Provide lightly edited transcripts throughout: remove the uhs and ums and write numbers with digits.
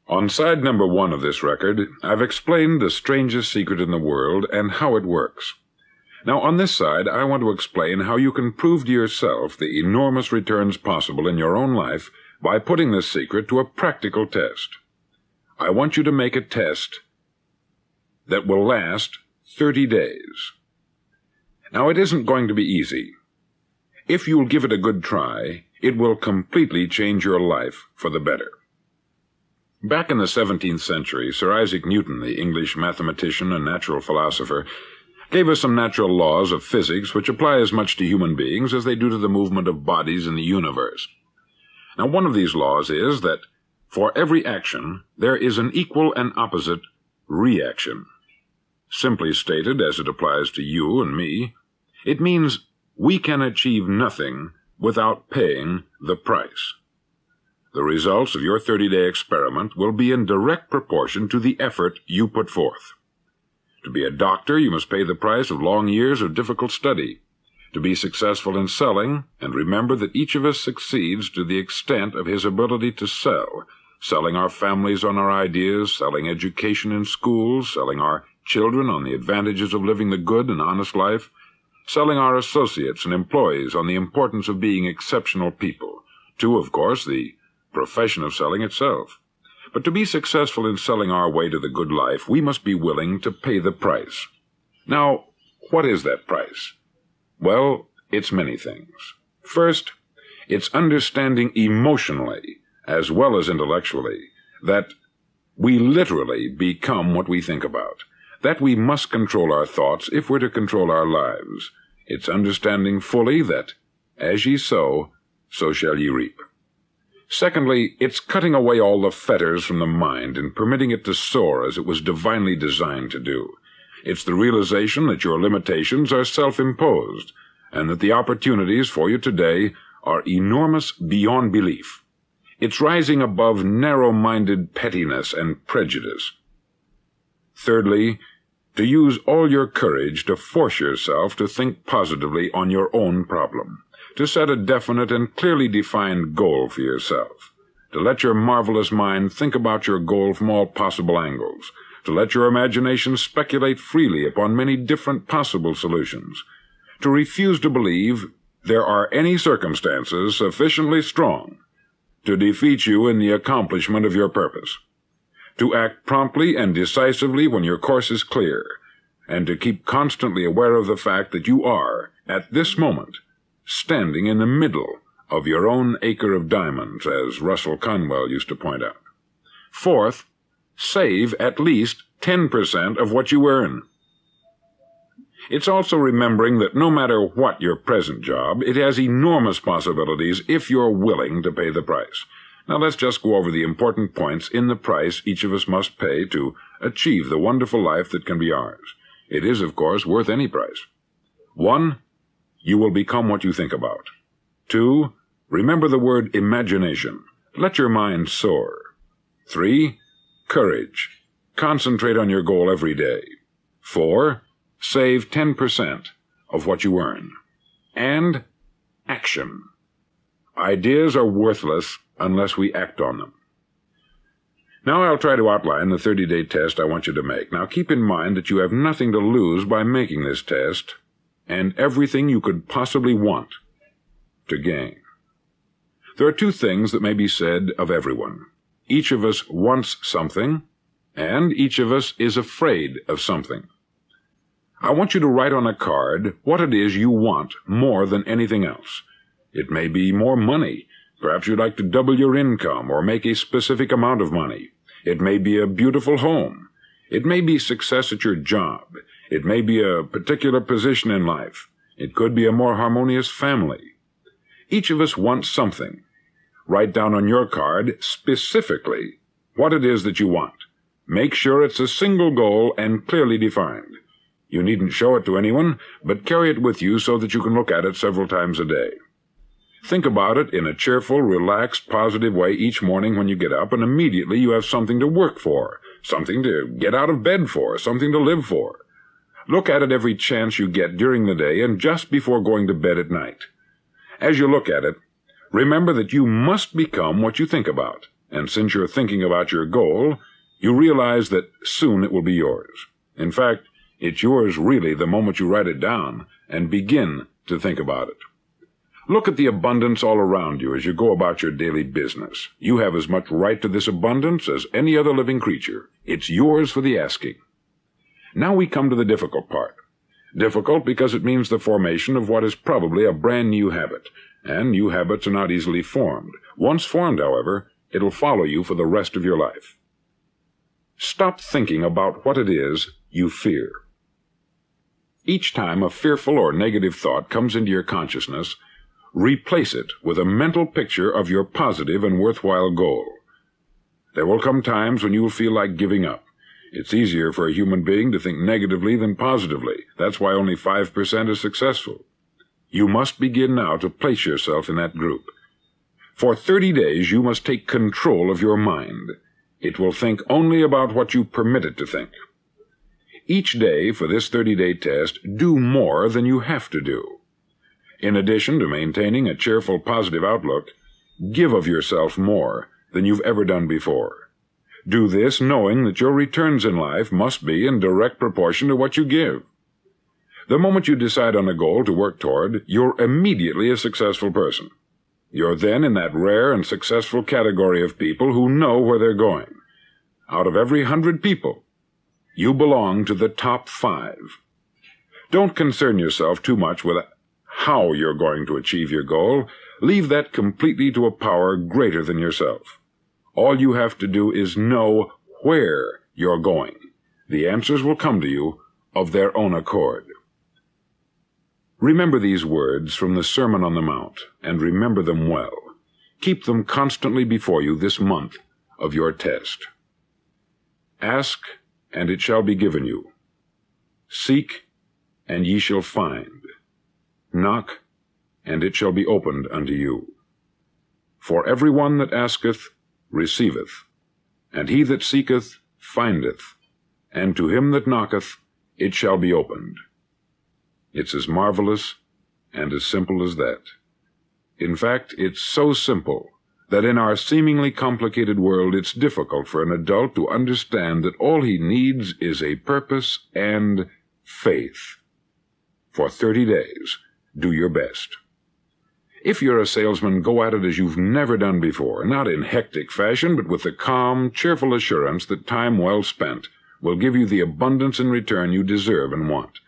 On side number 1 of this record, I've explained the strangest secret in the world and how it works. Now, on this side, I want to explain how you can prove to yourself the enormous returns possible in your own life by putting this secret to a practical test. I want you to make a test that will last 30 days. Now, it isn't going to be easy. If you'll give it a good try, it will completely change your life for the better. Back in the 17th century, Sir Isaac Newton, the English mathematician and natural philosopher, gave us some natural laws of physics which apply as much to human beings as they do to the movement of bodies in the universe. Now, one of these laws is that for every action, there is an equal and opposite reaction. Simply stated, as it applies to you and me, it means we can achieve nothing without paying the price. The results of your 30-day experiment will be in direct proportion to the effort you put forth. To be a doctor, you must pay the price of long years of difficult study. To be successful in selling, and remember that each of us succeeds to the extent of his ability to sell, selling our families on our ideas, selling education in schools, selling our children on the advantages of living the good and honest life, selling our associates and employees on the importance of being exceptional people, to, of course, the profession of selling itself. But to be successful in selling our way to the good life, we must be willing to pay the price. Now, what is that price? Well, it's many things. First, it's understanding emotionally, as well as intellectually, that we literally become what we think about, that we must control our thoughts if we're to control our lives. It's understanding fully that, as ye sow, so shall ye reap. Secondly, it's cutting away all the fetters from the mind and permitting it to soar as it was divinely designed to do. It's the realization that your limitations are self-imposed, and that the opportunities for you today are enormous beyond belief. It's rising above narrow-minded pettiness and prejudice. Thirdly, to use all your courage to force yourself to think positively on your own problem, to set a definite and clearly defined goal for yourself, to let your marvelous mind think about your goal from all possible angles, to let your imagination speculate freely upon many different possible solutions, to refuse to believe there are any circumstances sufficiently strong to defeat you in the accomplishment of your purpose, to act promptly and decisively when your course is clear, and to keep constantly aware of the fact that you are, at this moment, standing in the middle of your own acre of diamonds, as Russell Conwell used to point out. Fourth, save at least 10% of what you earn. It's also remembering that no matter what your present job, it has enormous possibilities if you're willing to pay the price. Now let's just go over the important points in the price each of us must pay to achieve the wonderful life that can be ours. It is, of course, worth any price. 1. You will become what you think about. 2. Remember the word imagination. Let your mind soar. 3. Courage. Concentrate on your goal every day. 4. Save 10% of what you earn. And action. Ideas are worthless unless we act on them. Now I'll try to outline the 30-day test I want you to make. Now keep in mind that you have nothing to lose by making this test, and everything you could possibly want to gain. There are 2 things that may be said of everyone. Each of us wants something, and each of us is afraid of something. I want you to write on a card what it is you want more than anything else. It may be more money. Perhaps you'd like to double your income or make a specific amount of money. It may be a beautiful home. It may be success at your job. It may be a particular position in life. It could be a more harmonious family. Each of us wants something. Write down on your card specifically what it is that you want. Make sure it's a single goal and clearly defined. You needn't show it to anyone, but carry it with you so that you can look at it several times a day. Think about it in a cheerful, relaxed, positive way each morning when you get up, and immediately you have something to work for, something to get out of bed for, something to live for. Look at it every chance you get during the day and just before going to bed at night. As you look at it, remember that you must become what you think about, and since you're thinking about your goal, you realize that soon it will be yours. In fact, it's yours really the moment you write it down and begin to think about it. Look at the abundance all around you as you go about your daily business. You have as much right to this abundance as any other living creature. It's yours for the asking. Now we come to the difficult part. Difficult because it means the formation of what is probably a brand new habit, and new habits are not easily formed. Once formed, however, it'll follow you for the rest of your life. Stop thinking about what it is you fear. Each time a fearful or negative thought comes into your consciousness, replace it with a mental picture of your positive and worthwhile goal. There will come times when you will feel like giving up. It's easier for a human being to think negatively than positively. That's why only 5% is successful. You must begin now to place yourself in that group. For 30 days, you must take control of your mind. It will think only about what you permit it to think. Each day for this 30-day test, do more than you have to do. In addition to maintaining a cheerful, positive outlook, give of yourself more than you've ever done before. Do this knowing that your returns in life must be in direct proportion to what you give. The moment you decide on a goal to work toward, you're immediately a successful person. You're then in that rare and successful category of people who know where they're going. Out of every 100 people, you belong to the top 5. Don't concern yourself too much with how you're going to achieve your goal. Leave that completely to a power greater than yourself. All you have to do is know where you're going. The answers will come to you of their own accord. Remember these words from the Sermon on the Mount, and remember them well. Keep them constantly before you this month of your test. Ask, and it shall be given you. Seek, and ye shall find. Knock, and it shall be opened unto you. For every one that asketh receiveth, and he that seeketh findeth, and to him that knocketh it shall be opened. It's as marvelous and as simple as that. In fact, it's so simple that in our seemingly complicated world it's difficult for an adult to understand that all he needs is a purpose and faith. For 30 days, do your best. If you're a salesman, go at it as you've never done before, not in hectic fashion, but with the calm, cheerful assurance that time well spent will give you the abundance in return you deserve and want.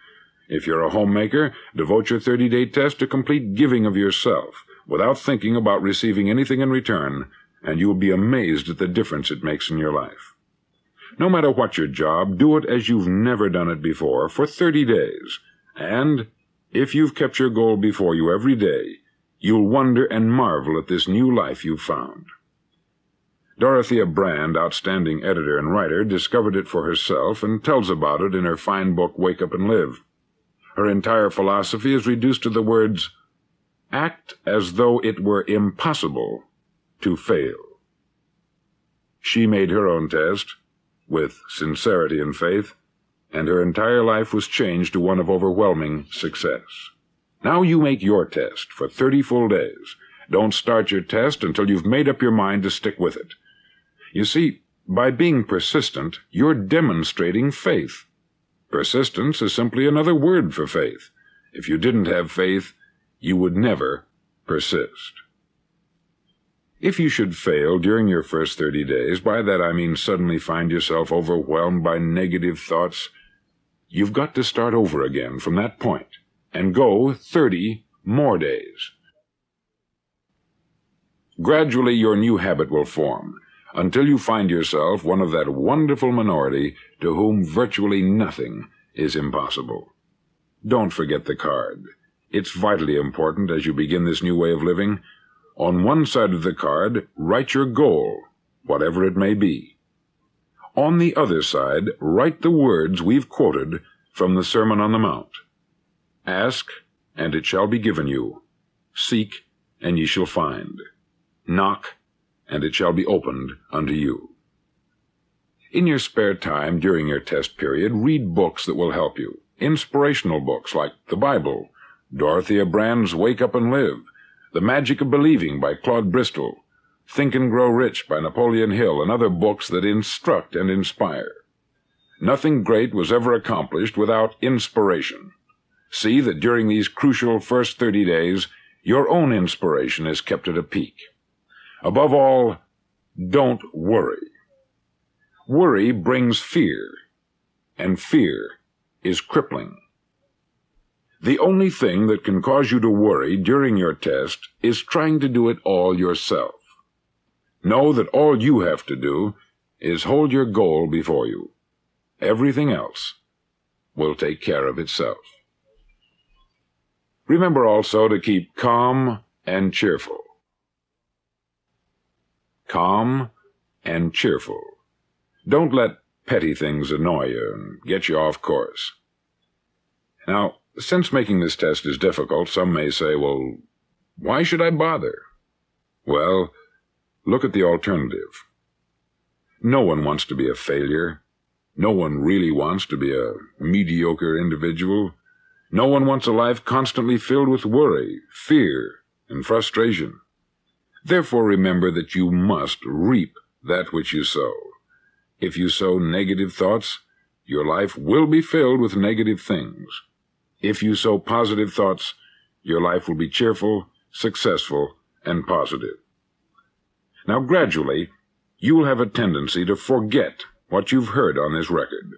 If you're a homemaker, devote your 30-day test to complete giving of yourself, without thinking about receiving anything in return, and you will be amazed at the difference it makes in your life. No matter what your job, do it as you've never done it before for 30 days, and if you've kept your goal before you every day, you'll wonder and marvel at this new life you've found. Dorothea Brand, outstanding editor and writer, discovered it for herself and tells about it in her fine book, Wake Up and Live. Her entire philosophy is reduced to the words, act as though it were impossible to fail. She made her own test, with sincerity and faith, and her entire life was changed to one of overwhelming success. Now you make your test for 30 full days. Don't start your test until you've made up your mind to stick with it. You see, by being persistent, you're demonstrating faith. Persistence is simply another word for faith. If you didn't have faith, you would never persist. If you should fail during your first 30 days, by that I mean suddenly find yourself overwhelmed by negative thoughts, you've got to start over again from that point and go 30 more days. Gradually your new habit will form, until you find yourself one of that wonderful minority to whom virtually nothing is impossible. Don't forget the card. It's vitally important as you begin this new way of living. On one side of the card, write your goal, whatever it may be. On the other side, write the words we've quoted from the Sermon on the Mount. Ask, and it shall be given you. Seek, and ye shall find. Knock, and it shall be opened unto you. In your spare time during your test period, read books that will help you. Inspirational books like the Bible, Dorothea Brand's Wake Up and Live, The Magic of Believing by Claude Bristol, Think and Grow Rich by Napoleon Hill, and other books that instruct and inspire. Nothing great was ever accomplished without inspiration. See that during these crucial first 30 days, your own inspiration is kept at a peak. Above all, don't worry. Worry brings fear, and fear is crippling. The only thing that can cause you to worry during your test is trying to do it all yourself. Know that all you have to do is hold your goal before you. Everything else will take care of itself. Remember also to keep calm and cheerful. Calm and cheerful. Don't let petty things annoy you and get you off course. Now, since making this test is difficult, some may say, well, why should I bother? Well, look at the alternative. No one wants to be a failure. No one really wants to be a mediocre individual. No one wants a life constantly filled with worry, fear, and frustration. Therefore, remember that you must reap that which you sow. If you sow negative thoughts, your life will be filled with negative things. If you sow positive thoughts, your life will be cheerful, successful, and positive. Now, gradually, you will have a tendency to forget what you've heard on this record.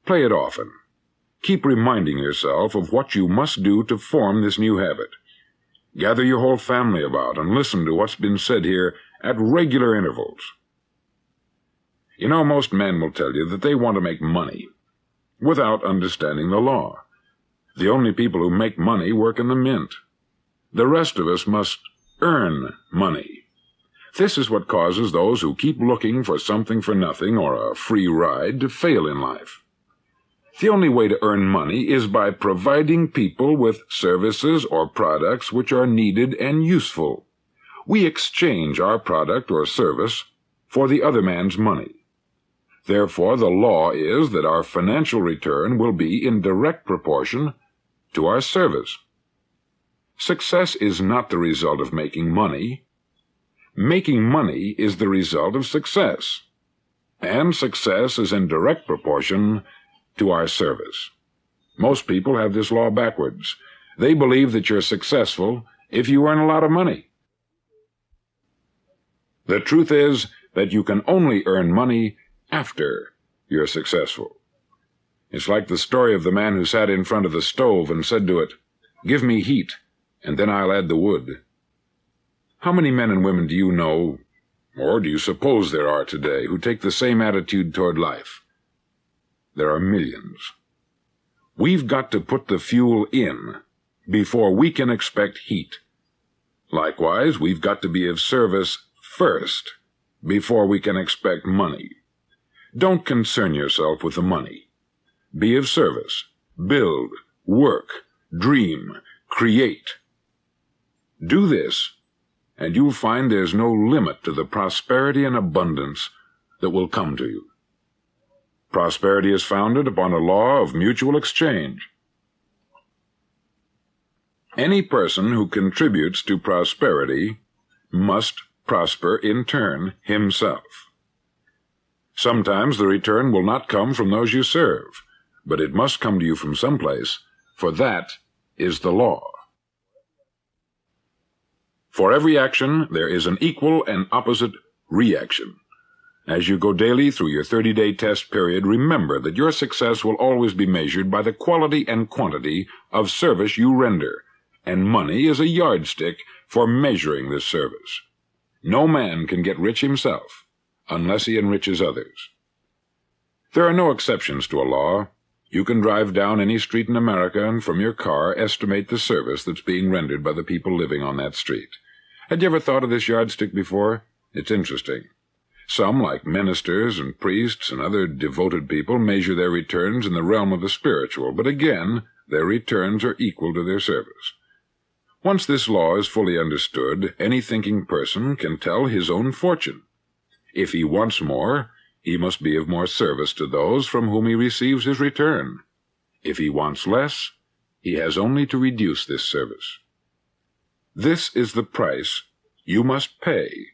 Play it often. Keep reminding yourself of what you must do to form this new habit. Gather your whole family about and listen to what's been said here at regular intervals. You know, most men will tell you that they want to make money without understanding the law. The only people who make money work in the mint. The rest of us must earn money. This is what causes those who keep looking for something for nothing or a free ride to fail in life. The only way to earn money is by providing people with services or products which are needed and useful. We exchange our product or service for the other man's money. Therefore, the law is that our financial return will be in direct proportion to our service. Success is not the result of making money. Making money is the result of success, and success is in direct proportion to our service. Most people have this law backwards. They believe that you're successful if you earn a lot of money. The truth is that you can only earn money after you're successful. It's like the story of the man who sat in front of the stove and said to it, "Give me heat, and then I'll add the wood." How many men and women do you know, or do you suppose there are today, who take the same attitude toward life? There are millions. We've got to put the fuel in before we can expect heat. Likewise, we've got to be of service first before we can expect money. Don't concern yourself with the money. Be of service. Build, work, dream, create. Do this, and you'll find there's no limit to the prosperity and abundance that will come to you. Prosperity is founded upon a law of mutual exchange. Any person who contributes to prosperity must prosper in turn himself. Sometimes the return will not come from those you serve, but it must come to you from someplace, for that is the law. For every action, there is an equal and opposite reaction. As you go daily through your 30-day test period, remember that your success will always be measured by the quality and quantity of service you render, and money is a yardstick for measuring this service. No man can get rich himself unless he enriches others. There are no exceptions to a law. You can drive down any street in America and from your car estimate the service that's being rendered by the people living on that street. Had you ever thought of this yardstick before? It's interesting. Some, like ministers and priests and other devoted people, measure their returns in the realm of the spiritual, but again, their returns are equal to their service. Once this law is fully understood, any thinking person can tell his own fortune. If he wants more, he must be of more service to those from whom he receives his return. If he wants less, he has only to reduce this service. This is the price you must pay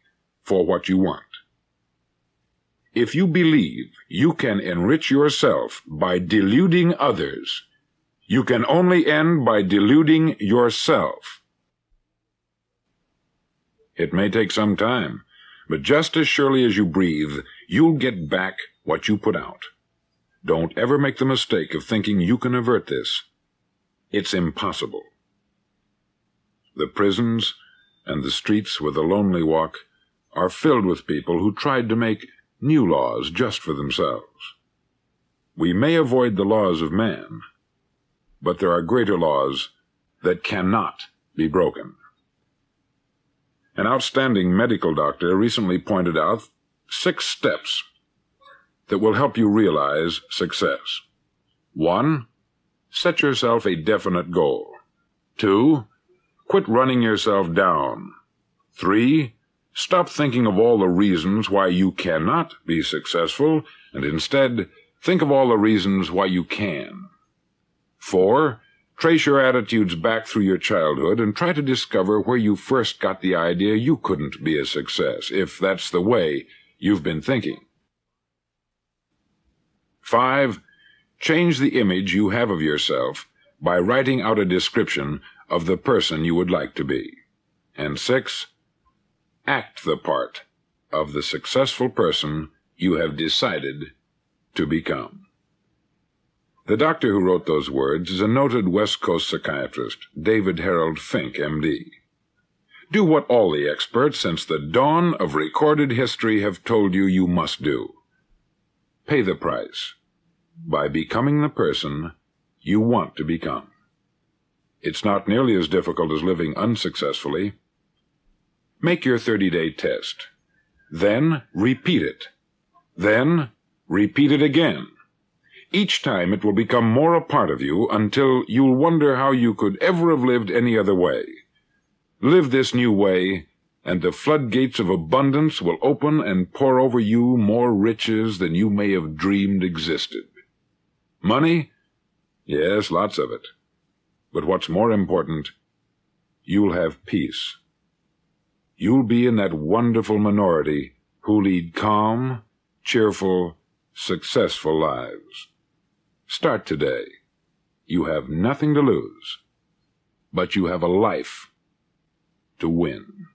for what you want. If you believe you can enrich yourself by deluding others, you can only end by deluding yourself. It may take some time, but just as surely as you breathe, you'll get back what you put out. Don't ever make the mistake of thinking you can avert this. It's impossible. The prisons and the streets where the lonely walk are filled with people who tried to make new laws just for themselves. We may avoid the laws of man, but there are greater laws that cannot be broken. An outstanding medical doctor recently pointed out 6 steps that will help you realize success. 1. Set yourself a definite goal. 2. Quit running yourself down. 3. Stop thinking of all the reasons why you cannot be successful, and instead think of all the reasons why you can. 4. Trace your attitudes back through your childhood and try to discover where you first got the idea you couldn't be a success, if that's the way you've been thinking. 5. Change the image you have of yourself by writing out a description of the person you would like to be. And 6. Act the part of the successful person you have decided to become. The doctor who wrote those words is a noted West Coast psychiatrist, David Harold Fink, M.D. Do what all the experts since the dawn of recorded history have told you you must do. Pay the price by becoming the person you want to become. It's not nearly as difficult as living unsuccessfully. Make your 30-day test. Then repeat it. Then repeat it again. Each time it will become more a part of you until you'll wonder how you could ever have lived any other way. Live this new way, and the floodgates of abundance will open and pour over you more riches than you may have dreamed existed. Money? Yes, lots of it. But what's more important, you'll have peace. You'll be in that wonderful minority who lead calm, cheerful, successful lives. Start today. You have nothing to lose, but you have a life to win.